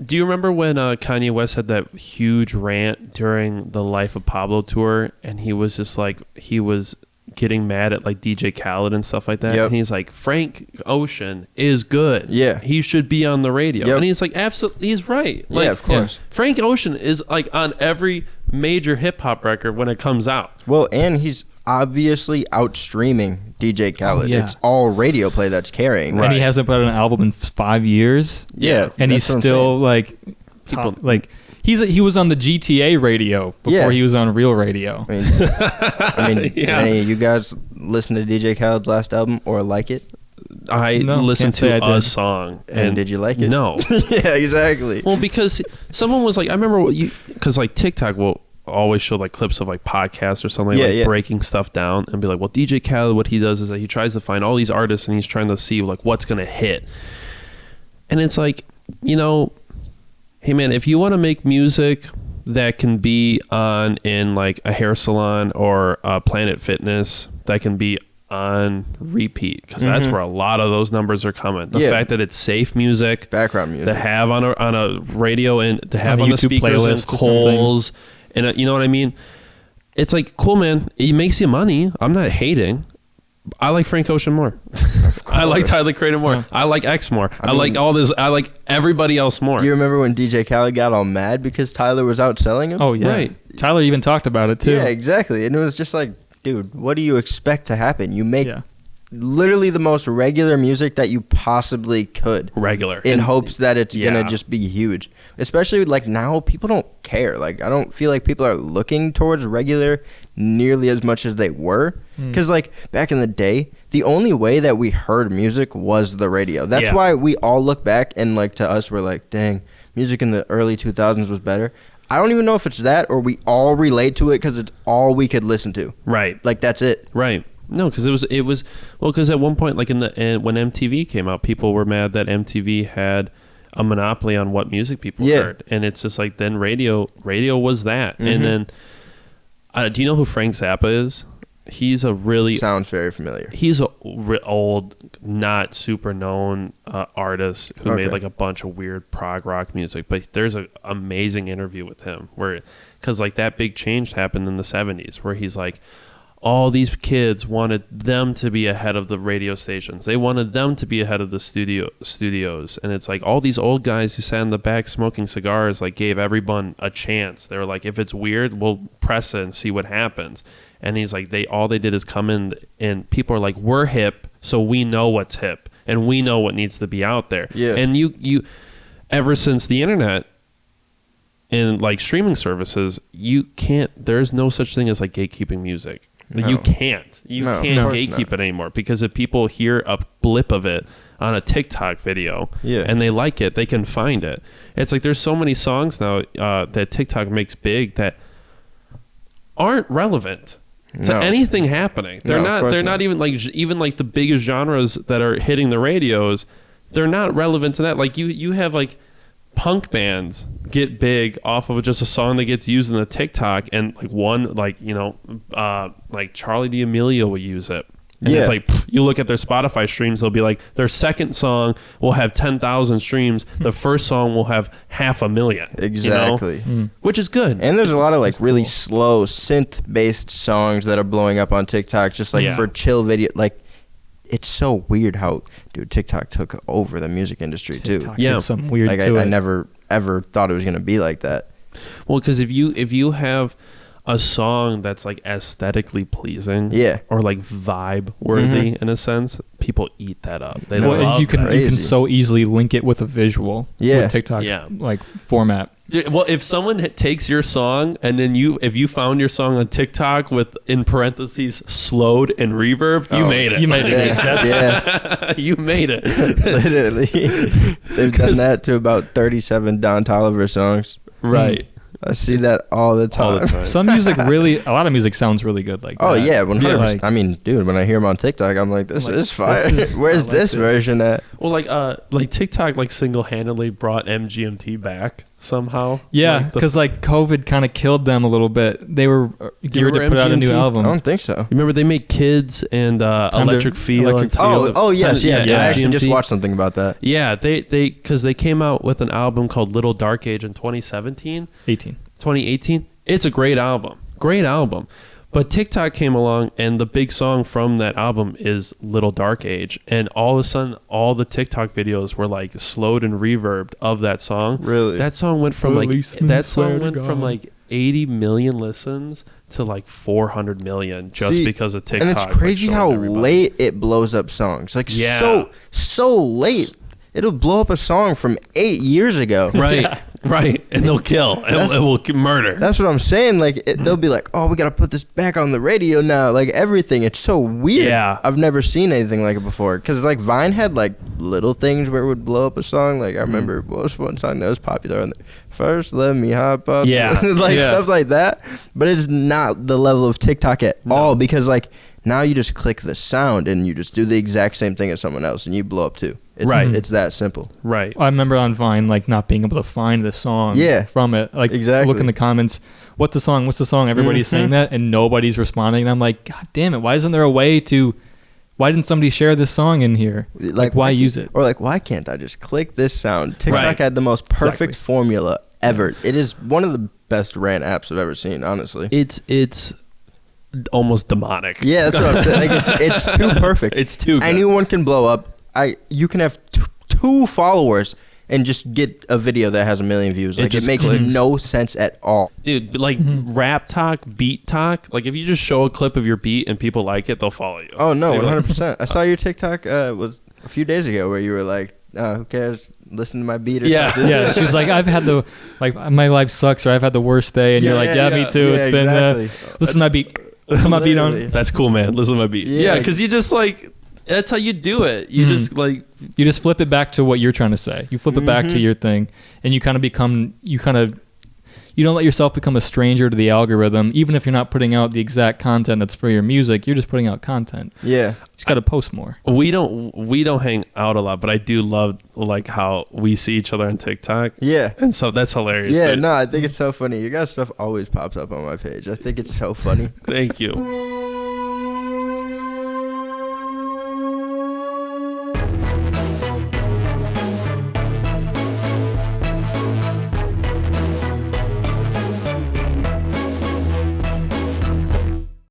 Do you remember when Kanye West had that huge rant during the Life of Pablo tour, and he was just like, he was getting mad at like DJ Khaled and stuff like that, and he's like, Frank Ocean is good, he should be on the radio, and he's like, absolutely, he's right, like, of course. Frank Ocean is like on every major hip-hop record when it comes out. Well, and he's obviously outstreaming DJ Khaled. It's all radio play that's carrying, and he hasn't put out an album in 5 years, and he's still like top, like he was on the GTA radio before he was on real radio. I mean, did any of you guys listen to DJ Khaled's last album or like it? I listened to a song. And did you like it? No. Yeah, exactly. Well, because someone was like, I remember because like TikTok will always show like clips of like podcasts or something, like breaking stuff down, and be like, well, DJ Khaled, what he does is that he tries to find all these artists and he's trying to see like what's going to hit. And it's like, you know, hey man, if you want to make music that can be on in like a hair salon or Planet Fitness, that can be on repeat, because that's where a lot of those numbers are coming. The fact that it's safe music, background music, to have on a radio and to have on the speakers and Kohl's, and you know what I mean? It's like, cool, man. It makes you money. I'm not hating. I like Frank Ocean more. I like Tyler Creator more. I like X more. I like all this. I like everybody else more. Do you remember when DJ Khaled got all mad because Tyler was outselling him? Oh yeah, right. Tyler even talked about it too. Yeah, exactly. And it was just like, dude, what do you expect to happen? You make literally the most regular music that you possibly could. In hopes that it's going to just be huge. Especially like now, people don't care. Like, I don't feel like people are looking towards regular nearly as much as they were. Because like back in the day, the only way that we heard music was the radio. That's why we all look back and like to us, we're like, dang, music in the early 2000s was better. I don't even know if it's that or we all relate to it because it's all we could listen to. Right. Like, that's it. Right. No, because it was well, because at one point, like when MTV came out, people were mad that MTV had a monopoly on what music people heard, and it's just like, then radio was that. And then do you know who Frank Zappa is? He's a really sounds very familiar. He's a old, not super known artist who made like a bunch of weird prog rock music. But there's an amazing interview with him where, because like that big change happened in the 70s, where he's like, all these kids wanted them to be ahead of the radio stations. They wanted them to be ahead of the studios. And it's like all these old guys who sat in the back smoking cigars like gave everyone a chance. They were like, if it's weird, we'll press it and see what happens. And he's like, all they did is come in, and people are like, we're hip, so we know what's hip and we know what needs to be out there. Yeah. And you ever since the internet and like streaming services, there's no such thing as like gatekeeping music. No. You can't gatekeep it anymore, because if people hear a blip of it on a TikTok video and they like it, they can find it. It's like there's so many songs now that TikTok makes big that aren't relevant to anything happening. They're not even like the biggest genres that are hitting the radios. They're not relevant to that. Like you have like punk bands get big off of just a song that gets used in the TikTok, and like one, like, you know, like Charlie D'Amelio will use it. And it's like, you look at their Spotify streams, they'll be like, their second song will have 10,000 streams. The first song will have 500,000. Exactly. You know? Which is good. And there's a lot of like really slow synth-based songs that are blowing up on TikTok, just like for chill video. Like, it's so weird how, dude, TikTok took over the music industry too. TikTok did some weird like I never ever thought it was gonna be like that. Well, because if you have a song that's like aesthetically pleasing, or like vibe worthy in a sense, people eat that up. They love you can so easily link it with a visual with TikTok's like format. Well, if someone takes your song and then if you found your song on TikTok with, in parentheses, slowed and reverb, you made it. You made it. You made it. Literally. They've done that to about 37 Don Toliver songs. Right. I see that all the time. Some music really, a lot of music sounds really good like that. Oh yeah, 100%. Like, I mean, dude, when I hear him on TikTok, I'm like, this is fire. Where's this version at? Well, like TikTok, like single-handedly brought MGMT back somehow. Yeah, because like COVID kind of killed them a little bit. They were geared to put out a new album. I don't think so. Remember they made Kids and Electric Feel. Yes. I actually just watched something about that. Yeah, because they came out with an album called Little Dark Age in 2018. It's a great album. But TikTok came along, and the big song from that album is Little Dark Age. And all of a sudden, all the TikTok videos were like slowed and reverbed of that song. Really? That song went from like 80 million listens to like 400 million just because of TikTok. And it's crazy how late it blows up songs. Like so late. It'll blow up a song from 8 years ago. Right, and they'll kill. It will murder. That's what I'm saying. Like they'll be like, "Oh, we gotta put this back on the radio now." Like everything, it's so weird. Yeah, I've never seen anything like it before. Because like Vine had like little things where it would blow up a song. Like I remember what was one song that was popular on First Let Me Hop Up. Yeah, stuff like that. But it's not the level of TikTok at all, because like now you just click the sound and you just do the exact same thing as someone else and you blow up too. It's that simple. Right. I remember on Vine, like, not being able to find the song from it. Like, look in the comments, what's the song? Everybody's saying that, and nobody's responding. And I'm like, God damn it, why isn't there a way to... Why didn't somebody share this song in here? Like why use it? Or, like, why can't I just click this sound? TikTok had the most perfect formula ever. It is one of the best rant apps I've ever seen, honestly. It's almost demonic. Yeah, that's what I'm saying. Like, it's too perfect. It's too good. Anyone can blow up. You can have two followers and just get a video that has 1 million views. Like, it makes no sense at all. Dude, like rap talk, beat talk, like if you just show a clip of your beat and people like it, they'll follow you. Oh, no, 100%. I saw your TikTok was a few days ago where you were like, who cares? Listen to my beat or something. Yeah, she was like, I've had my life sucks, or I've had the worst day. And you're like, me too. It's been, listen to my beat. Put my beat on. That's cool, man. Listen to my beat. Yeah, because you just like... That's how you do it. You just like... You just flip it back to what you're trying to say. You flip it back to your thing. And you kind of become... You don't let yourself become a stranger to the algorithm. Even if you're not putting out the exact content that's for your music, you're just putting out content. Yeah. You just got to post more. We don't hang out a lot, but I do love like how we see each other on TikTok. Yeah. And so that's hilarious. Yeah, no, I think it's so funny. Your guys' stuff always pops up on my page. I think it's so funny. Thank you.